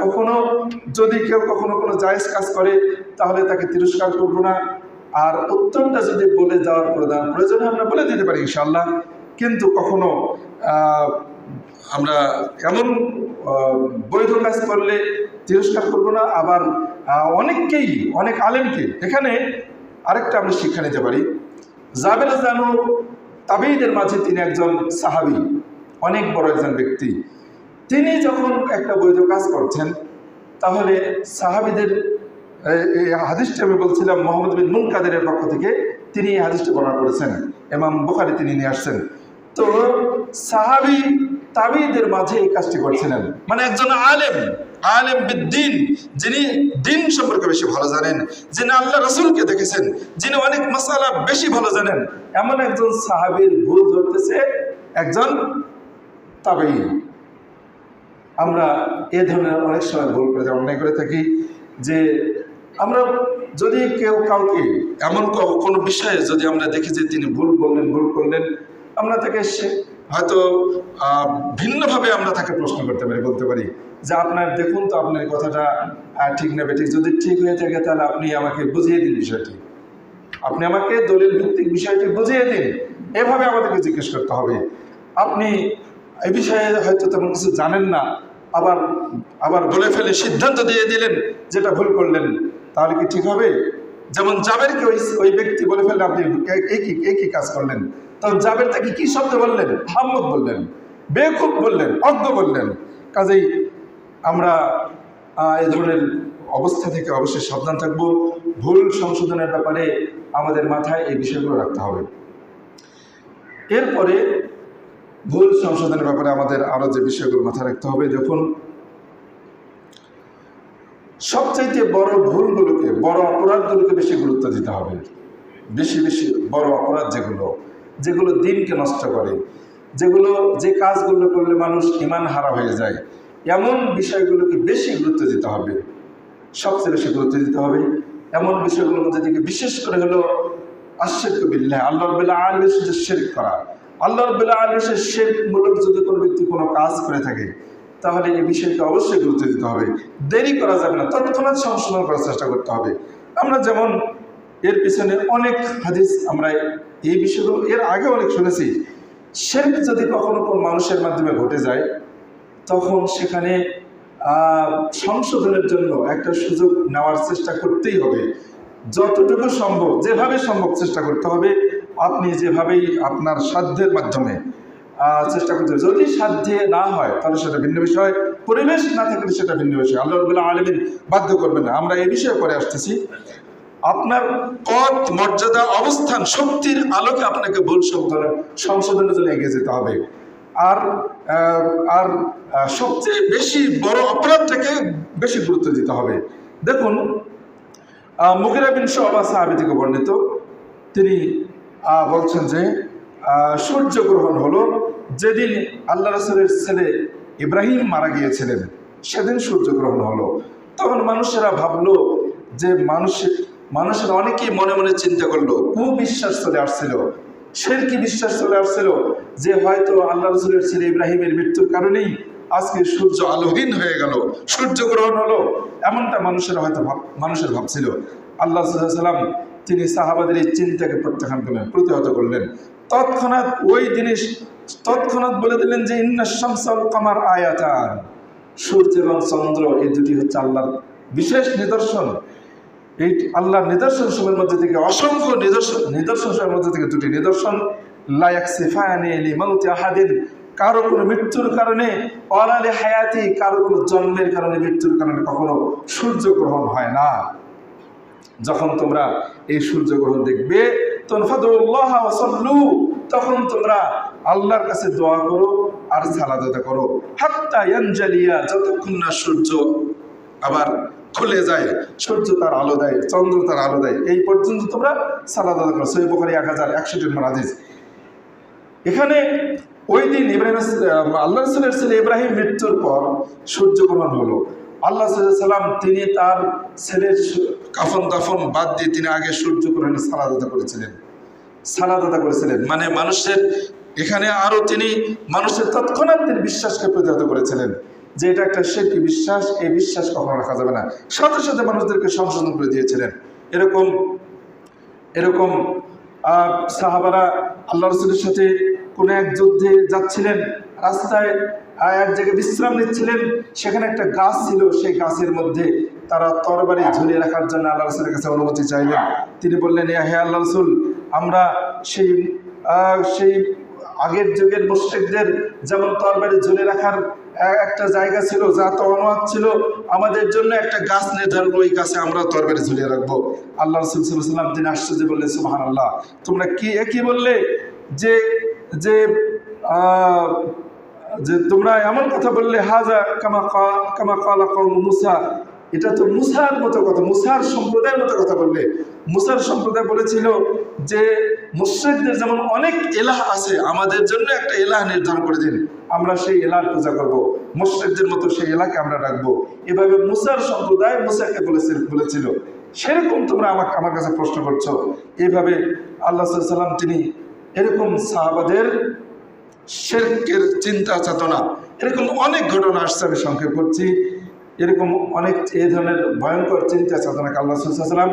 যদি কেউ কখনো কোনো জায়েজ কাজ করে তাহলে তাকে তিরস্কার করব না। আর উত্তমটা যদি বলে যাওয়ার প্রয়োজনে আমরা বলে দিতে পারি ইনশাআল্লাহ, কিন্তু কখনো আমরা এমন বৈধ কাজ করলে তিরস্কার করব না। আবার অনেক আলেমকে এখানে আরেকটা আমরা শিক্ষা নিতে পারি। জাবের জানু তাবেঈদের মাঝে তিনি একজন সাহাবী, অনেক বড় একজন ব্যক্তি। তিনি যখন একটা বৈধ কাজ করছেন তাহলে সাহাবীদের, এই হাদিসটি আমি বলছিলাম মুহাম্মদ বিন মুনকাদিরের পক্ষ থেকে তিনি এই হাদিসটি বর্ণনা করেছেন, ইমাম বুখারী তিনি নিয়ে আসছেন। তো সাহাবী তাবেঈদের মাঝে এই কাজটি করছিলেন, মানে একজন আলেম বিদ্দিন, যিনি দিন সম্পর্কে বেশি ভালো জানেন, যিনি আল্লাহ রাসূলকে দেখেছেন, যিনি অনেক মাসালা বেশি ভালো জানেন, এমন একজন সাহাবীর ভুল ধরতেছে একজন তাবেঈ। আমরা এ ধরনের অনেক সময় ভুল করে অন্যায় করে থাকি যে আমরা যদি কেউ কাউকে এমন কোনো বিষয়ে যদি আমরা দেখি যে তিনি ভুল করলেন, আমরা তাকে হয়তো ভিন্নভাবে আমরা তাকে প্রশ্ন করতে পারি, বলতে পারি যে আপনার দেখুন তো আপনার কথাটা ঠিক না বেঠিক, যদি ঠিক হয়ে থাকে তাহলে আপনি আমাকে বুঝিয়ে দিন বিষয়টি, আপনি আমাকে দলিল ভিত্তিক বিষয়টি বুঝিয়ে দিন। এভাবে আমাদেরকে জিজ্ঞেস করতে হবে। আপনি এই বিষয়ে হয়তো তেমন কিছু জানেন না, আবার বলে ফেলে সিদ্ধান্ত দিয়ে দিলেন যেটা ভুল করলেন, তাহলে কি ঠিক হবে? যেমন জাবেরকে ওই ব্যক্তি বলে ফেললে আপনি এই কি কাজ করলেন, তখন জাবের তাকে কি শব্দ বললেন? আহমক বললেন, বেকুব বললেন, অজ্ঞ বললেন। কাজেই আমরা এই ধরনের অবস্থা থেকে অবশ্যই সাবধান থাকবো। ভুল সংশোধনের ব্যাপারে আমাদের মাথায় এই বিষয়গুলো রাখতে হবে। এরপরে ভুল সংশোধনের ব্যাপারে আমাদের আরো যে বিষয়গুলো মাথায় রাখতে হবে, দেখুন, সবচাইতে বড় ভুলগুলোকে, বড় অপরাধগুলোকে বেশি গুরুত্ব দিতে হবে। বেশি বেশি বড় অপরাধ যেগুলো দিনকে নষ্ট করে, যে কাজগুলো করলে মানুষ ঈমান হারা হয়ে যায়, এমন বিষয়গুলোকে বেশি গুরুত্ব দিতে হবে। সবচেয়ে বেশি গুরুত্ব দিতে হবে এমন বিষয়গুলোর মধ্যে থেকে বিশেষ করে হলো আশরিকু বিল্লাহ, আল্লাহ রাব্বুল আলামিনের সাথে শিরক করা। আল্লাহ রাব্বুল আলামিনের সাথে শিরকমূলক যদি কোনো ব্যক্তি কোনো কাজ করে থাকে, তাহলে এই বিষয়কে অবশ্যই গুরুত্ব দিতে হবে। দেরি করা যাবে না, তৎক্ষণাৎ সংশোধন করার চেষ্টা করতে হবে। আমরা যেমন এর পিছনে অনেক হাদিস, আমরা এই বিষয়গুলো এর আগে অনেক শুনেছি। শিরক যদি কখনো কোনো মানুষের মাধ্যমে ঘটে যায়, তখন সেখানে সংশোধনের জন্য একটা সুযোগ নেওয়ার চেষ্টা করতেই হবে। যতটুকু সম্ভব, যেভাবে সম্ভব চেষ্টা করতে হবে। আপনি যেভাবেই আপনার সাধ্যের মাধ্যমে চেষ্টা করতে হবে। যদি সাধ্যে না হয় তাহলে সেটা ভিন্ন বিষয়, পরিবেশ না থাকলে সেটা ভিন্ন বিষয়। আল্লাহ রাব্বুল আলামিন বাধ্য করবেন না। আমরা এই বিষয়ে পরে আসতেছি। আপনার পদ, মর্যাদা, অবস্থান, শক্তির আলোকে আপনাকে ভুল সংশোধনের জন্য এগিয়ে যেতে হবে। আর আর সবচেয়ে বেশি বড় অপরাধটাকে বেশি গুরুত্ব দিতে হবে। দেখুন, মুগিরা বিন শুআবা সাহাবী থেকে বর্ণিত, তিনি বলছেন যে সূর্যগ্রহণ হলো যেদিন আল্লাহ রাসূলের ছেলে ইব্রাহিম মারা গিয়েছিলেন, সেদিন সূর্যগ্রহণ হলো। তখন মানুষেরা ভাবলো যে মানুষের অনেকেই মনে মনে চিন্তা করলো, কুবিশ্বাস চলে আসছিল, শিরকি বিশ্বাস চলে আসছিল যে হয়তো আল্লাহ রাসূলের ছেলে ইব্রাহিমের মৃত্যুর কারণেই আজকে সূর্য আলোহীন হয়ে গেল, সূর্যগ্রহণ হলো, এমনটা মানুষের ভাবছিল। আল্লাহ সাল্লাল্লাহু আলাইহি ওয়াসাল্লাম তিনি সাহাবাদের এই চিন্তাকে প্রত্যাখ্যান করলেন, প্রতিহত করলেন। তৎক্ষণাৎ বলে দিলেন যে ইন্নাশ শামসা ওয়াল কামার আয়াতান, সূর্য এবং চন্দ্র এই দুটি হচ্ছে আল্লাহর বিশেষ নিদর্শন। এই আল্লাহর নিদর্শন সমূহের মধ্যে থেকে, অসংখ্য নিদর্শন সমূহের মধ্যে থেকে দুটি নিদর্শন, লা ইয়াকসিফানি লিমাউতি আহাদিন, কারো কোনো মৃত্যুর কারণে, ওয়ালা লিহায়াতি, কারো কোনো জন্মের কারণে, মৃত্যুর কারণে কখনো সূর্যগ্রহণ হয় না। যখন তোমরা এই সূর্যগ্রহণ দেখবে, তনফাদুল্লাহ ওয়া সাল্লু, তখন তোমরা আল্লাহর কাছে দোয়া করো আর সালাত আদায় করো, হাত্তা ইয়ানজালিয়া, যতক্ষণ না সূর্য আবার খুলে যায়, সূর্য তার আলো দেয়, চন্দ্র তার আলো দেয়, এই পর্যন্ত তোমরা সালাত আদায় করো। সহিহ বুখারী 1161 নম্বর হাদিস। এখানে ওই দিন আল্লাহ রাসূলের ছেলে ইব্রাহিম মৃত্যুর পর সূর্যগ্রহণ হলো। আল্লাহ সাল্লাম তিনি তার ছেলের কাফন দাফন বাদ দিয়ে তিনি আগে সূর্যগ্রহণে সালাত আদায় করেছিলেন। মানে মানুষের এখানে আরো তিনি মানুষের তৎক্ষণাৎ তিনি বিশ্বাসকে প্রতিহত করেছিলেন যে এটা একটা শিরকি বিশ্বাস, এই বিশ্বাস কখনো রাখা যাবে না। সাথে সাথে মানুষদেরকে সংশোধন করে দিয়েছিলেন। এরকম সাহাবারা আল্লাহ রাসূলের সাথে কোনো এক যুদ্ধে যাচ্ছিলেন, রাস্তায় এক জায়গায় বিশ্রাম নিচ্ছিলেন, সেখানে একটা গাছ ছিল, সেই গাছের মধ্যে তারা তরবারি ঝুলিয়ে রাখার জন্য আল্লাহ রাসূলের কাছে অনুমতি চাইলেন। তিনি বললেন, হে আল্লাহ রাসূল, আমরা সেই আগের যুগের মুশরিকদের যেমন তরবারি ঝুলে রাখার একটা জায়গা ছিল, যা তো অনুমতি ছিল, আমাদের জন্য একটা গাছ নির্ধারণ, ওই গাছে আমরা তরবারি ঝুলিয়ে রাখবো। আল্লাহ রাসূল সাল্লাল্লাহু আলাইহি ওয়াসাল্লাম তিনি আশ্চর্য বললেন, সুবহানাল্লাহ, তোমরা কি বললে যে যে যে তোমরা এমন কথা বললে, হাজা কামা ক্বালা কওম মুসা, এটা তো মুসার মতো কথা, মুসার সম্প্রদায়ের মতো কথা বললে। মুসার সম্প্রদায় বলেছিল যে মুশরিকদের যেমন অনেক ইলাহ আছে, আমাদের জন্য একটা ইলাহ নির্ধারণ করে দিন, আমরা সেই ইলাহর পূজা করব, মুশরিকদের মতো সেই ইলাহকে আমরা রাখবো। এভাবে মুসার সম্প্রদায় মুসাকে বলেছিল। সেরকম তোমরা আমার কাছে প্রশ্ন করছো। এইভাবে আল্লাহ সাল্লাল্লাহু আলাইহি ওয়াসাল্লাম তিনি এরকম সাহাবাদের শিরকের চিন্তা চেতনা, এরকম অনেক ঘটনা আসছে, আমি সংক্ষেপ করছি। এরকম অনেক এই ধরনের ভয়ঙ্কর চিন্তা চেতনাকে আল্লাহ সাল্লাল্লাহু আলাইহি ওয়াসাল্লাম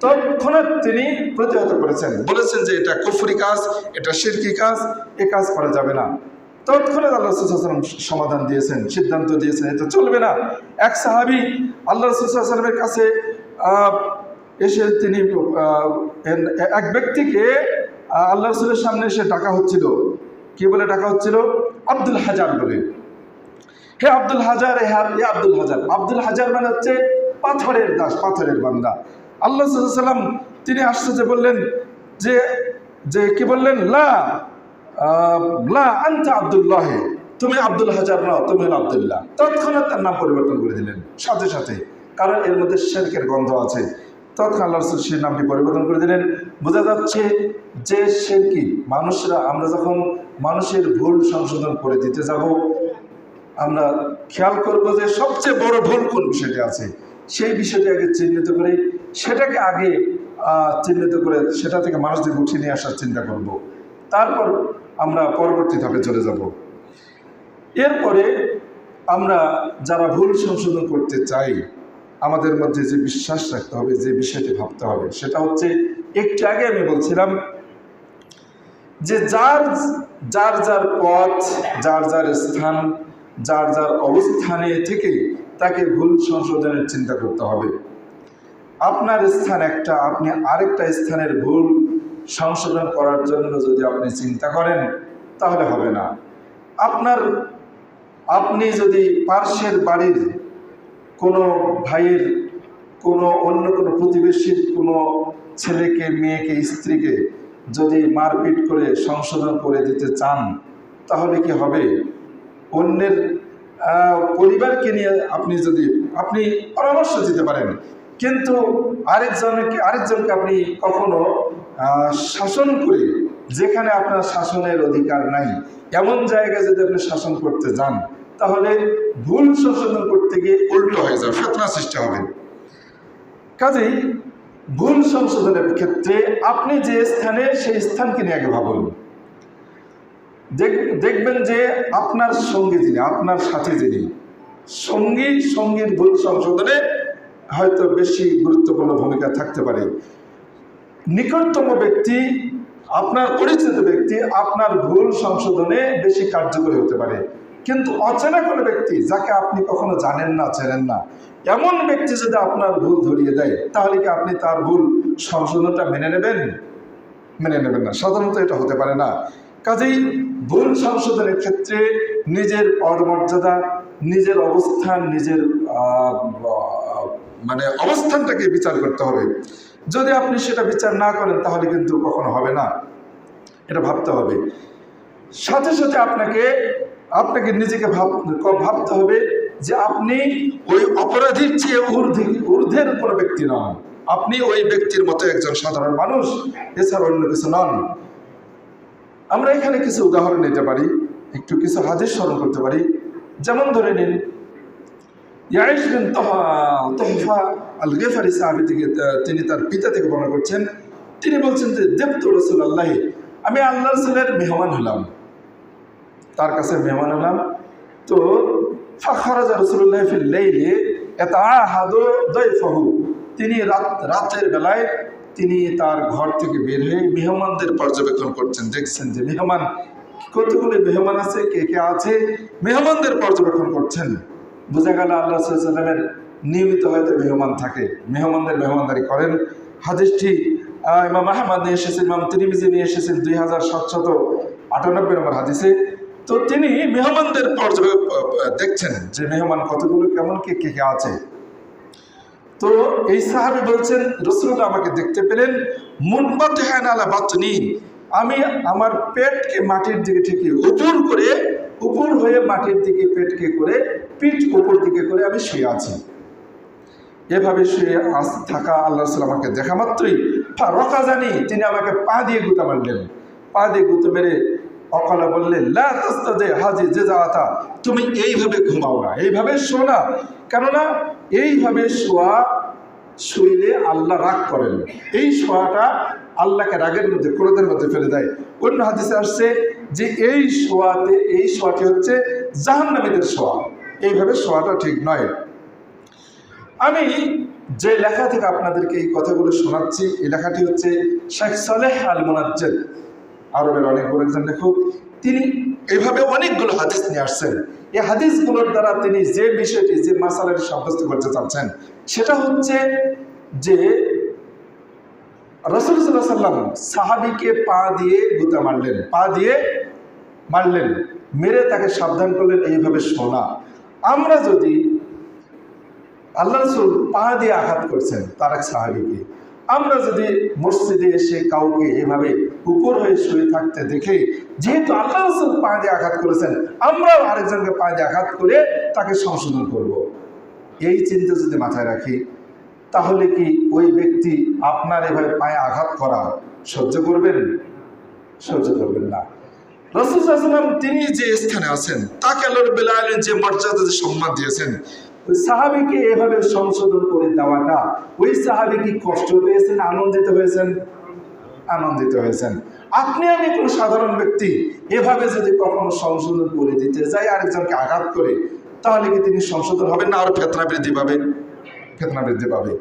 তৎক্ষণাৎ তিনি প্রতিহত করেছেন, বলেছেন যে এটা কুফরি কাজ, এটা শিরকি কাজ, এ কাজ করা যাবে না। তৎক্ষণাৎ আল্লাহ সাল্লাল্লাহু আলাইহি ওয়াসাল্লাম সমাধান দিয়েছেন, সিদ্ধান্ত দিয়েছেন, এটা চলবে না। এক সাহাবী আল্লাহ রাসূল সাল্লাল্লাহু আলাইহি ওয়াসাল্লামের কাছে এসে তিনি এক ব্যক্তিকে আল্লাহ রসুলের সামনে এসে ডাকা হচ্ছিল। কি বলে ডাকা হচ্ছিল? আব্দুল হাজার বলে। হে আব্দুল হাজার, হে আব্দুল হাজার। আব্দুল হাজার মানে হচ্ছে পাথরের দাস, পাথরের বান্দা। আল্লাহ সাল্লাম তিনি আশ্চর্য বললেন যে যে কি বললেন, লা লা আনতা আব্দুল্লাহ, তুমি আব্দুল হাজার নও, তুমি হলো আব্দুল্লাহ। তৎক্ষণাৎ তার নাম পরিবর্তন করে দিলেন সাথে সাথে, কারণ এর মধ্যে শিরকের গন্ধ আছে। তৎক্ষণ আল্লাহ রসুল সেই নামটি পরিবর্তন করে দিলেন। বোঝা যাচ্ছে যে শিরকি মানুষরা, আমরা যখন মানুষের ভুল সংশোধন করে দিতে যাব, আমরা খেয়াল করব যে সবচেয়ে বড় ভুল কোন বিষয়টি আছে, সেই বিষয়টি আগে চিহ্নিত করে, সেটাকে আগে চিহ্নিত করে সেটা থেকে মানুষদের উঠিয়ে নিয়ে আসার চিন্তা করব। তারপর আমরা পরবর্তী ধাপে চলে যাব। এরপরে আমরা যারা ভুল সংশোধন করতে চাই, আমাদের মধ্যে যে বিশ্বাস রাখতে হবে, যে বিষয়টি ভাবতে হবে, সেটা হচ্ছে একটু আগে আমি বলছিলাম যে যার যার যার পথ, যার যার স্থান, যার যার অবস্থানে থেকে তাকে ভুল সংশোধনের চিন্তা করতে হবে। আপনার স্থান একটা, আপনি আরেকটা স্থানের ভুল সংশোধন করার জন্য যদি আপনি চিন্তা করেন তাহলে হবে না। আপনি যদি পার্শ্বের বাড়ির কোনো ভাইয়ের, কোনো অন্য কোনো প্রতিবেশীর কোনো ছেলেকে, মেয়েকে, স্ত্রীকে যদি মারপিট করে সংশোধন করে দিতে চান, তাহলে কি হবে? অন্যের পরিবারকে নিয়ে আপনি পরামর্শ দিতে পারেন, কিন্তু আরেকজনকে আপনি কখনো শাসন করে, যেখানে আপনার শাসনের অধিকার নাই, এমন জায়গায় যদি আপনি শাসন করতে যান, তাহলে ভুল সংশোধন করতে গিয়ে উল্টো হয়ে যাবে, ফিতনা সৃষ্টি হবে। কাজেই ভুল সংশোধনের ক্ষেত্রে আপনি যে স্থানে, সেই স্থানকে নিয়ে আগে ভাবুন। দেখবেন যে আপনার সঙ্গী যিনি, আপনার সাথে যিনি, সঙ্গীর ভুল সংশোধনে হয়তো বেশি গুরুত্বপূর্ণ ভূমিকা থাকতে পারে। নিকটতম ব্যক্তি, আপনার পরিচিত ব্যক্তি আপনার ভুল সংশোধনে বেশি কার্যকরী হতে পারে, কিন্তু অচেনা কোনো ব্যক্তি, যাকে আপনি কখনো জানেন না, চেনেন না, এমন ব্যক্তি যদি আপনার ভুল ধরিয়ে দেয়, তাহলে কি আপনি তার ভুল সংশোধনটা মেনে নেবেন? মেনে নেবেন না। সাধারণত এটা হতে পারে না। কাজেই ভুল সংশোধনের ক্ষেত্রে নিজের পদমর্যাদা, নিজের অবস্থান, নিজের অবস্থানটাকে বিচার করতে হবে। যদি আপনি সেটা বিচার না করেন তাহলে কিন্তু কখনো হবে না, এটা ভাবতে হবে। সাথে সাথে আপনাকে নিজেকে ভাবতে হবে যে আপনি ওই অপরাধীর চেয়ে ঊর্ধ্বের কোনো ব্যক্তি নন, আপনি ওই ব্যক্তির মতো একজন সাধারণ মানুষ, এছাড়া অন্য কিছু নন। আমরা এখানে কিছু উদাহরণ নিতে পারি, একটু কিছু হাদিস স্মরণ করতে পারি। যেমন ধরে নিন, ইয়াইশ বিন তোহফা আল গিফারি সাহাবী থেকে, তিনি তার পিতা থেকে বর্ণনা করছেন। তিনি বলছেন যে দেবতু রাসূলুল্লাহ, আমি আল্লাহ রাসূলের মেহমান হলাম, তার কাছে মেহমান হলাম। তো ফাখারাজা রাসূলুল্লাহ ফিল লাইলি ইয়াতাআহাদু দাইফাহু, তিনি রাতের বেলায় তিনি তার ঘর থেকে বের হয়ে মেহমানদের পর্যবেক্ষণ করছেন। দেখছেন যে মেহমান, কতগুলো মেহমান আছে, কে কে আছে, মেহমানদের পর্যবেক্ষণ করছেন। বোঝা গেল আল্লাহ সাল্লাল্লাহু আলাইহি ওয়াসাল্লামের নিয়মিত হয়তো মেহমান থাকে, মেহমানদের মেহমানদারি করেন। হাদিসটি ইমাম আহমদ নিয়ে এসেছেন, ইমাম তিরমিজি নিয়ে এসেছেন 2798 নম্বর হাদিসে। তো তিনি মেহমানদের দেখছেন যে মেহমান কতগুলো, কেমন, কে কে আছে। তো এই সাহাবী বলছেন, রাসূলুল্লাহ আমাকে দেখতে পেলেন, মুনবাতিহান আলা বাতনি, আমি আমার পেটকে মাটির দিকে ঠেকিয়ে উপর হয়ে মাটির দিকে পেটকে করে, পিঠ উপর দিকে করে আমি শুয়ে আছি। এভাবে শুয়ে থাকা আল্লাহ রাসূল আমাকে দেখা মাত্রই রকাজানি, তিনি আমাকে পা দিয়ে গুঁতা মারলেন। পা দিয়ে গুঁতো মেরে অকালা বললেন, লা তাস্তাদে হাজি জেজাআতা, তুমি এইভাবে ঘুমাও না, এইভাবে শো না, কেননা এইভাবে শুইলে আল্লাহ রাগ করেন। এই শোয়াটা আল্লাহকে রাগের মধ্যে, ক্রোধের মধ্যে ফেলে দেয়। অন্য হাদিসে আসছে যে এই শোয়াটি হচ্ছে জাহান্নামীদের শোয়া, এইভাবে শোয়াটা ঠিক নয়। আমি যে লেখা থেকে আপনাদেরকে এই কথাগুলো শোনাচ্ছি, এই লেখাটি হচ্ছে শেখ সালেহ আল মুনাজ্জেদ, আরবের অনেক বড় একজন লেখক। তিনি এইভাবে অনেকগুলো হাদিস নিয়ে আসছেন। এই হাদিসগুলোর দ্বারা তিনি যে বিষয়টি, যে মাসালাটি সাব্যস্ত করতে চাচ্ছেন, সেটা হচ্ছে যে রাসূলুল্লাহ সাল্লাল্লাহু আলাইহি ওয়াসাল্লাম সাহাবীকে পা দিয়ে গুতা মারলেন, পা দিয়ে মারলেন, মেরে তাকে সাবধান করলেন এইভাবে শোনা। আমরা যদি আল্লাহ রাসূল পা দিয়ে আঘাত করছেন তার এক সাহাবীকে, আমরা যদি মসজিদে এসে কাউকে এভাবে উপর হয়ে শুয়ে থাকতে দেখে, যেহেতু আল্লাহ রাসূল পা দিয়ে আঘাত করেছেন, আমরাও আরেকজনকে পা দিয়ে আঘাত করে তাকে সংশোধন করব। এই চিন্তা যদি মাথায় রাখি, তাহলে কি ওই ব্যক্তি আপনার এভাবে পায়ে আঘাত করা সহ্য করবেন? সহ্য করবেন না। রাসূল সাল্লাল্লাহু আলাইহি ওয়াসাল্লাম তিনি যে স্থানে আছেন, তাকে আল্লাহ রাব্বুল আলামিন যে মর্যাদা, যে সম্মান দিয়েছেন, ওই সাহাবীকে এভাবে সংশোধন করে দেওয়াটা, ওই সাহাবী কি কষ্ট পেয়েছেন, আনন্দিত হয়েছেন? আনন্দিত হয়েছেন। আপনি আমি কোন সাধারণ ব্যক্তি এভাবে যদি কখনো সংশোধন করে দিতে যাই, আরেকজনকে আঘাত করে, তাহলে কি তিনি সংশোধন হবেন না আরো ফিতনা বৃদ্ধি পাবে? ফিতনা বৃদ্ধি পাবে।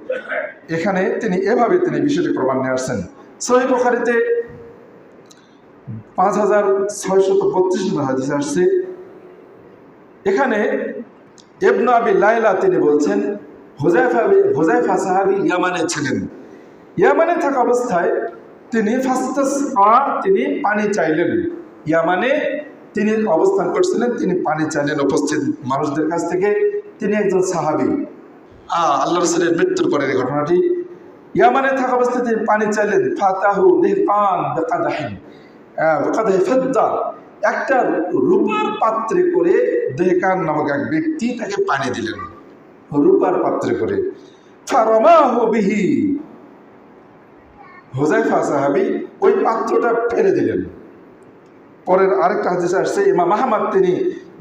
এখানে তিনি এভাবে বিষয়টি প্রমাণ নিয়ে আসছেন। সহিহ বুখারীতে 5632 নম্বর হাদিস আসছে। এখানে ইবনে আবি লাইলা তিনি বলছেন, হুযায়ফা সাহাবী ইয়ামানে ছিলেন। ইয়ামানে থাকা অবস্থায় তিনি তিনি পানি চাইলেন। ইয়ামানে তিনি অবস্থান করছিলেন, তিনি পানি চাইলেন উপস্থিত মানুষদের কাছ থেকে। তিনি একজন সাহাবী, আল্লাহ রাসূলের মৃত্যুর পরের ঘটনাটি। ইয়ামানে থাকা অবস্থায় তিনি পানি চাইলেন। ফাতাহু দিহকান বিকাদাহিন বিকাদাহি ফিদ্দা, একটা রূপার পাত্রে করে দেহকান নামক এক ব্যক্তি তাকে পানি দিলেন, রূপার পাত্রে করে। ফারামাহু বিহি, হুযায়ফা সাহাবী ওই পাত্রটা ফেলে দিলেন। পরের আরেকটা হাদিস আসছে, ইমাম আহমদ তিনি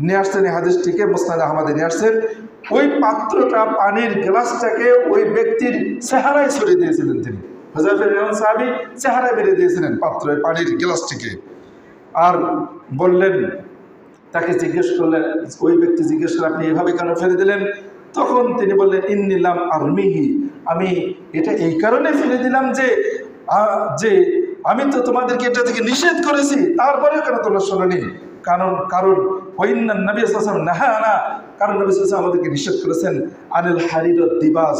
নিয়ে আসছেন এই হাদিসটিকে, মুসনাদ আহমদে নিয়ে আসছেন। ওই পাত্রটা, পানির গ্লাসটাকে ওই ব্যক্তির চেহারায় ছড়িয়ে দিয়েছিলেন তিনি। হুযায়ফা সাহাবী চেহারায় মেরে দিয়েছিলেন পাত্রের পানির গ্লাসটিকে। আর বললেন, তাকে জিজ্ঞেস করলেন, ওই ব্যক্তি জিজ্ঞেস করলেন, আপনি এভাবে কেন ফেলে দিলেন? তখন তিনি বললেন, ইন্নিলাম আরমিহি, আমি এটা এই কারণে ফেলে দিলাম যে আমি তো তোমাদেরকে এটা থেকে নিষেধ করেছি, তারপরেও কেন তোমরা শোনোনি? কারণ ওয়াইন্নান নবী সাল্লাল্লাহু আলাইহি ওয়াসাল্লাম নাহানা, কারণ নবী সাল্লাল্লাহু আলাইহি ওয়াসাল্লাম আমাদেরকে নিষেধ করেছেন আনিল হারির দিবাস,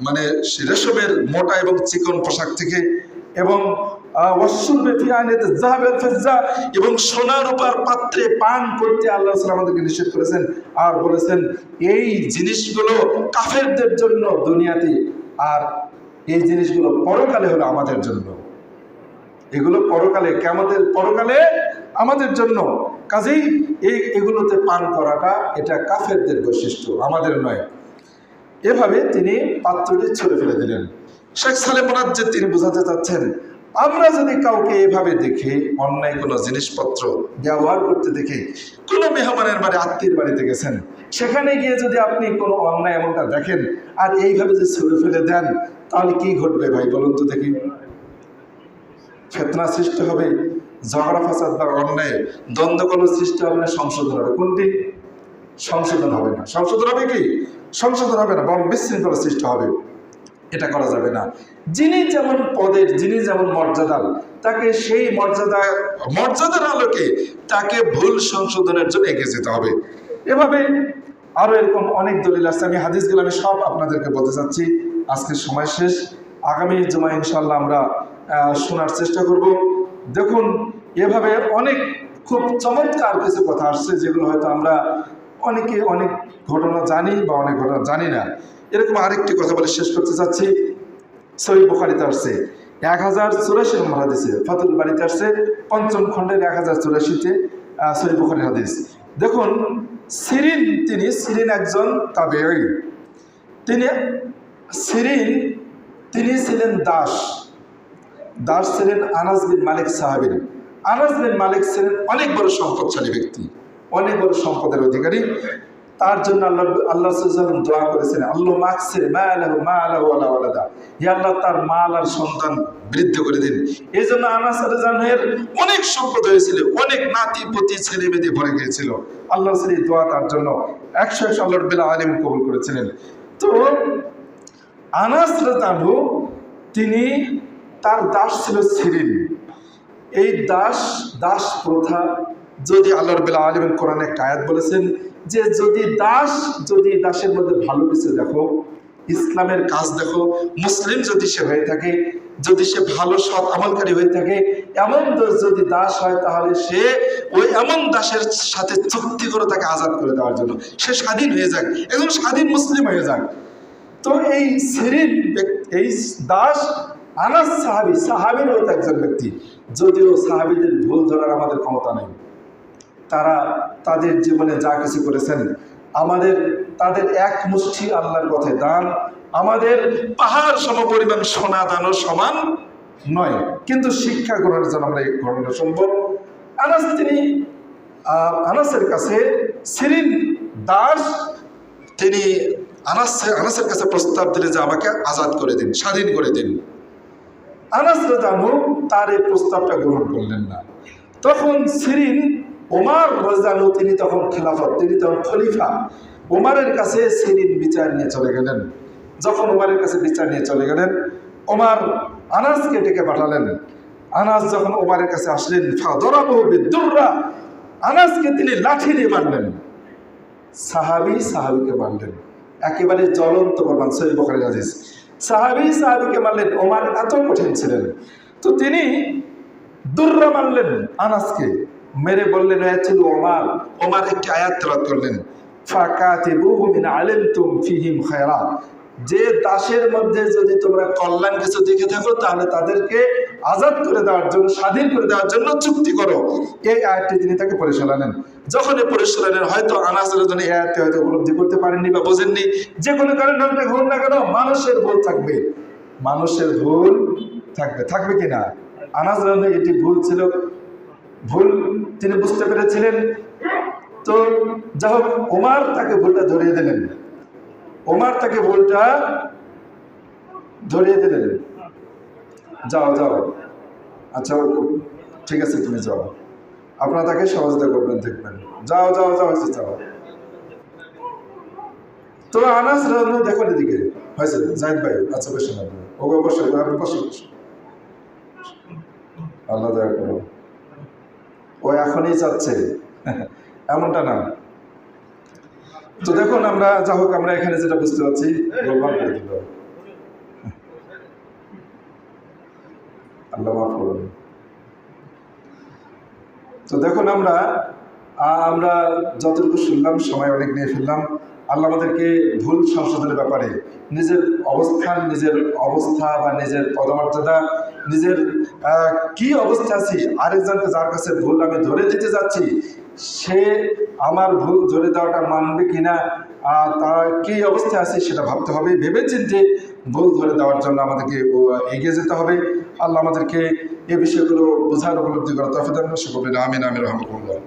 মানে রেশমের মোটা এবং চিকন পোশাক থেকে, এবং এবং সোনা রূপার পাত্রে পান করতে আল্লাহ রাসূল আমাদেরকে নিষেধ করেছেন। আর বলেছেন এই জিনিসগুলো কাফেরদের জন্য দুনিয়াতে, আর এই জিনিসগুলো পরকালে হলো আমাদের জন্য। এগুলো পরকালে, কিয়ামতের পরকালে আমাদের জন্য। কাজেই এগুলোতে পান করাটা এটা কাফেরদের বৈশিষ্ট্য, আমাদের নয়। এভাবে তিনি পাত্রটি ছুঁড়ে ফেলে দিলেন। শেখ সালেহ মুনাজ্জের তিনি বোঝাতে চাচ্ছেন, আমরা যদি কাউকে এভাবে দেখে অন্যায় কোনো জিনিসপত্র ব্যবহার করতে দেখে, কোনো মেহমানের বাড়ি, আত্মীয়ের বাড়িতে গেছেন, সেখানে গিয়ে যদি আপনি কোনো অন্যায় এমনটা দেখেন আর এইভাবে যে ছুঁড়ে ফেলে দেন, তাহলে কি ঘটবে ভাই বলুন তো দেখি? ফিতনা সৃষ্টি হবে, ঝগড়া ফাসাদ বা অন্যায় দ্বন্দ্ব কোনো সৃষ্টি হবে না, সংশোধন হবে। কোনটি? সংশোধন হবে না। সংশোধন হবে কি? সংশোধন হবে না, বরং বিশৃঙ্খলা সৃষ্টি হবে। এটা করা যাবে না। যিনি যেমন পদের, যিনি যেমন মর্যাদার, তাকে সেই মর্যাদার আলোকে তাকে ভুল সংশোধনের জন্য এগিয়ে যেতে হবে। এভাবে আরো এরকম অনেক দলিল আছে। আমি হাদিসগুলো সব আপনাদেরকে বলতে চাচ্ছি। আজকের সময় শেষ, আগামী জুমায় ইনশাআল্লাহ আমরা শোনার চেষ্টা করব। দেখুন, এভাবে অনেক খুব চমৎকার কিছু কথা আসছে, যেগুলো হয়তো আমরা অনেকে অনেক ঘটনা জানি বা অনেক ঘটনা জানি না। এরকম আরেকটি কথা বলে শেষ করতে চাচ্ছি। সহিহ বুখারীতে আসছে 1084 নম্বর হাদিসে, ফাতুল বারীতে আসছে 5ম খণ্ডের 1084-তে সহিহ বুখারীর হাদিস। দেখুন, সিরিন একজন তাবেঈ। তিনি ছিলেন দাস ছিলেন আনাস বিন মালিক সাহাবীর। আনাস বিন মালিক ছিলেন অনেক বড় সম্পদশালী ব্যক্তি, অনেক বড় সম্পদের অধিকারী। তার জন্য আল্লাহ রাসূল দোয়া করেছেন, আল্লাহ মাকসির মালাহু ওয়ালা ওয়ালাদা, হে আল্লাহ তার মাল আর সন্তান বৃদ্ধি করে দিন। এই জন্য আনাস রাদিয়াল্লাহু অনেক সম্পদ হয়েছিল, অনেক নাতি পুতি ছেলে মেয়ে ভরে গিয়েছিল। আল্লাহ রাসূল এই দোয়া তার জন্য 100 আল্লাহ রাব্বুল আলামিন কবুল করেছিলেন। তো আনাস রাদিয়াল্লাহু তিনি, তার দাস ছিল সিরিন। এই দাস প্রথা, যদি আল্লাহ রাব্বুল আলামিন কোরআনে একটা আয়াত বলেছেন যে যদি দাসের মধ্যে ভালো কিছু দেখো, ইসলামের কাজ দেখো, মুসলিম যদি সে হয়ে থাকে, যদি সে ভালো সৎ আমলকারী হয়ে থাকে, এমন যদি দাস হয়, তাহলে সে ওই এমন দাসের সাথে চুক্তি করে তাকে আজাদ করে দেওয়ার জন্য সে স্বাধীন হয়ে যাক, একজন স্বাধীন মুসলিম হয়ে যাক। তো এই সিরিন, এই দাস আনাস সাহাবীর মতো একজন ব্যক্তি, যদিও সাহাবীদের ভুল ধরার আমাদের ক্ষমতা নেই, তারা তাদের জীবনে যা কিছু করেছেন, আমাদের তাদের এক মুষ্টি আল্লাহর পথে দান আমাদের পাহাড় সমপরিমাণ সোনা দানও সমান নয়। কিন্তু শিক্ষা গ্রহণের জন্য আমরা এই ঘটনা শুনব। আনাসের কাছে সিরিন দাস তিনি আনাসের কাছে প্রস্তাব দিলেন যে আমাকে আজাদ করে দিন, স্বাধীন করে দিন। আনাস রাদিয়াল্লাহু তার এই প্রস্তাবটা গ্রহণ করলেন না। তখন সিরিন ওমর রাদিয়াল্লাহু তিনি তখন খেলাফত, তিনি তখন খলিফা, ওমরের কাছে সিরিন বিচার নিয়ে চলে গেলেন। যখন ওমরের কাছে বিচার নিয়ে চলে গেলেন, ওমর আনাসকে ডেকে পাঠালেন। আনাস যখন ওমরের কাছে আসলেন, ফাদরাবহু বিদ্দুররা, আনাসকে তিনি লাঠি দিয়ে মারলেন। সাহাবীকে মারলেন, একেবারে জ্বলন্ত প্রমাণ, সহিহ বুখারীর হাদিস। সাহাবীকে মারলেন। ওমর এত কঠিন ছিলেন, তো তিনি দুররা মারলেন আনাসকে, মেরে বললেন ছিল ওমর। ওমর একটি আয়াত তেলাওয়াত করলেন, ফাকাতিবুহু মিন আলিমতুম ফিহিম খায়রা, যে দাসের মধ্যে যদি তোমরা কল্যাণ কিছু দেখে থাকো, তাহলে তাদেরকে আজাদ করে দেওয়ার জন্য, স্বাধীন করে দেওয়ার জন্য চুক্তি করো। এই আয়াতটি তিনি তাকে পড়ে শোনালেন। যখন পড়ে শোনালেন, হয়তো আনাসের জন্য এই আয়াতটি হয়তো উপলব্ধি করতে পারেননি বা বোঝেননি। যে কোনো কারণে হোক না কেন, মানুষের ভুল থাকবে, মানুষের ভুল থাকবে কিনা। আনাসের জন্য এটি ভুল ছিল, ভুল তিনি বুঝতে পেরেছিলেন। তো যাই হোক, ওমর তাকে ভুলটা ধরিয়ে দিলেন। ওমর তাকে ভুলটা ধরিয়ে দিলেন, যাও আচ্ছা ঠিক আছে, তুমি যাও, আপনারা তাকে সহযোগিতা করবেন, দেখবেন, যাও। তো আনাস রাদিয়াল্লাহু দেখুন এদিকে হয়েছে, জাহিদ ভাই, আচ্ছা বসে আল্লাহ দয়া করো, ও এখনই চাচ্ছে এমনটা না। তো দেখুন, আমরা যা হোক, আমরা এখানে যেটা বুঝতে পারছি, আল্লাহ মাফ করুন। তো দেখুন, আমরা যতটুকু শুনলাম, সময় অনেক নিয়ে ফেললাম। আল্লাহ আমাদেরকে ভুল সংশোধনের ব্যাপারে নিজের অবস্থান, নিজের অবস্থা বা নিজের পদমর্যাদা, নিজের কি অবস্থা আছি, আরেকজনকে যার কাছে ভুল আমি ধরে দিতে যাচ্ছি, সে আমার ভুল ধরে দেওয়াটা মানবে কিনা, তার কি অবস্থায় আছে সেটা ভাবতে হবে। ভেবে চিন্তে ভুল ধরে দেওয়ার জন্য আমাদেরকে এগিয়ে যেতে হবে। আল্লাহ আমাদেরকে এই বিষয়গুলো বোঝার উপলব্ধি করা তৌফিক দান করুন। আমিন আমিন রহমতুল্লাহ।